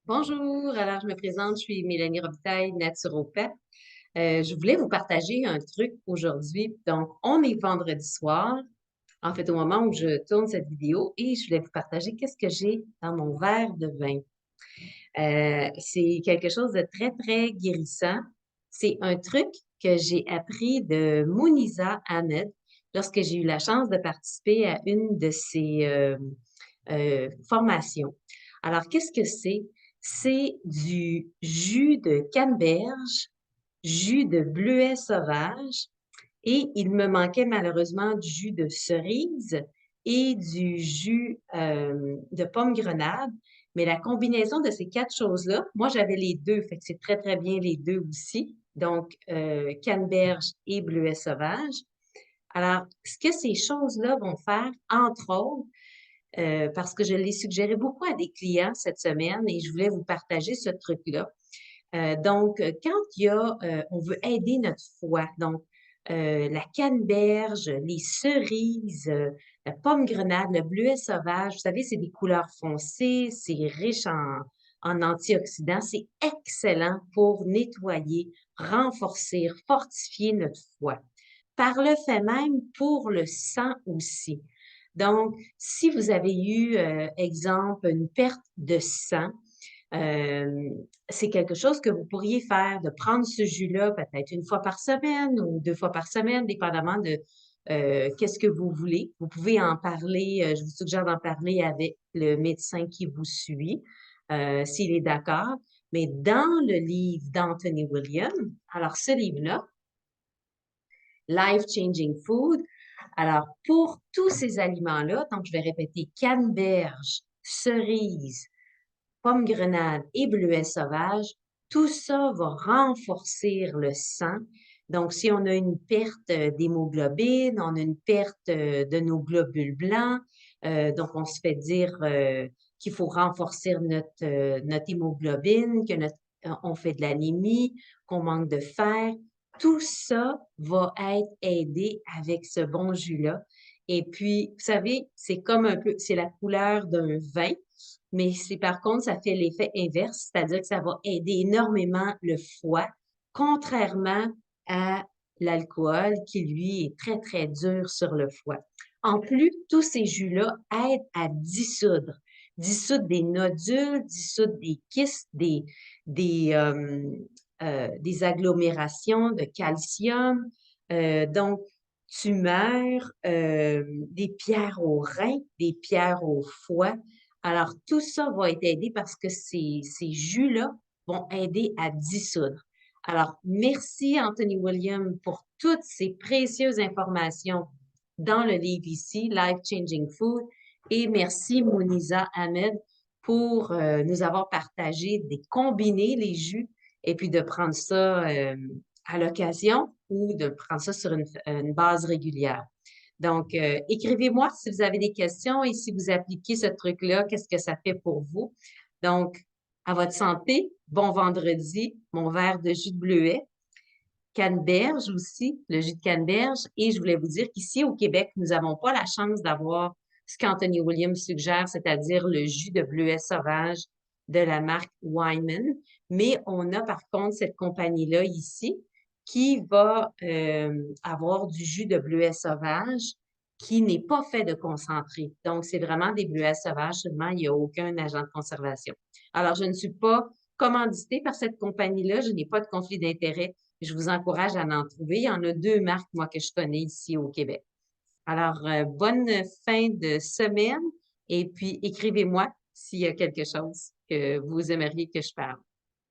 Bonjour, alors je me présente, je suis Mélanie Robitaille, naturopathe. Je voulais vous partager un truc aujourd'hui. Donc, on est vendredi soir, en fait, au moment où je tourne cette vidéo, et je voulais vous partager qu'est-ce que j'ai dans mon verre de vin. C'est quelque chose de très, très guérissant. C'est un truc que j'ai appris de Mouniza Ahmed lorsque j'ai eu la chance de participer à une de ses formations. Alors, qu'est-ce que c'est? C'est du jus de canneberge, jus de bleuet sauvage et il me manquait malheureusement du jus de cerise et du jus de pomme grenade. Mais la combinaison de ces quatre choses-là, moi j'avais les deux, fait que c'est très très bien les deux aussi. Donc, canneberge et bleuet sauvage. Alors, ce que ces choses-là vont faire, entre autres, parce que je l'ai suggéré beaucoup à des clients cette semaine et je voulais vous partager ce truc-là. Quand on veut aider notre foie, donc la canneberge, les cerises, la pomme grenade, le bleuet sauvage, vous savez, c'est des couleurs foncées, c'est riche en antioxydants, c'est excellent pour nettoyer, renforcer, fortifier notre foie. Par le fait même, pour le sang aussi. Donc, si vous avez eu, exemple, une perte de sang, euh, c'est quelque chose que vous pourriez faire, de prendre ce jus-là peut-être une fois par semaine ou deux fois par semaine, dépendamment de qu'est-ce que vous voulez. Vous pouvez en parler, je vous suggère d'en parler avec le médecin qui vous suit, s'il est d'accord. Mais dans le livre d'Anthony Williams, alors ce livre-là, Life Changing Food, alors pour tous ces aliments-là, donc je vais répéter canneberge, cerise, pomme grenade et bleuet sauvage, tout ça va renforcer le sang. Donc, si on a une perte d'hémoglobine, on a une perte de nos globules blancs, donc on se fait dire qu'il faut renforcer notre hémoglobine, on fait de l'anémie, qu'on manque de fer. Tout ça va être aidé avec ce bon jus-là. Et puis, vous savez, c'est comme un peu, c'est la couleur d'un vin. Mais c'est par contre, ça fait l'effet inverse, c'est-à-dire que ça va aider énormément le foie, contrairement à l'alcool qui, lui, est très, très dur sur le foie. En plus, tous ces jus-là aident à dissoudre des nodules, dissoudre des kystes, des agglomérations de calcium, donc tumeurs, des pierres aux reins, des pierres au foie. Alors, tout ça va être aidé parce que ces jus-là vont aider à dissoudre. Alors, merci Anthony William pour toutes ces précieuses informations dans le livre ici, Life Changing Food, et merci Mouniza Ahmed pour nous avoir partagé des combiner les jus et puis de prendre ça à l'occasion ou de prendre ça sur une base régulière. Donc, écrivez-moi si vous avez des questions et si vous appliquez ce truc-là, qu'est-ce que ça fait pour vous? Donc, à votre santé, bon vendredi, mon verre de jus de bleuet, canneberge aussi, le jus de canneberge. Et je voulais vous dire qu'ici au Québec, nous n'avons pas la chance d'avoir ce qu'Anthony Williams suggère, c'est-à-dire le jus de bleuet sauvage de la marque Wyman. Mais on a par contre cette compagnie-là ici qui va avoir du jus de bleuet sauvage qui n'est pas fait de concentré. Donc, c'est vraiment des bleuets sauvages seulement, il n'y a aucun agent de conservation. Alors, je ne suis pas commanditée par cette compagnie-là, je n'ai pas de conflit d'intérêt. Je vous encourage à en trouver. Il y en a deux marques, moi, que je connais ici au Québec. Alors, bonne fin de semaine et puis écrivez-moi s'il y a quelque chose que vous aimeriez que je parle.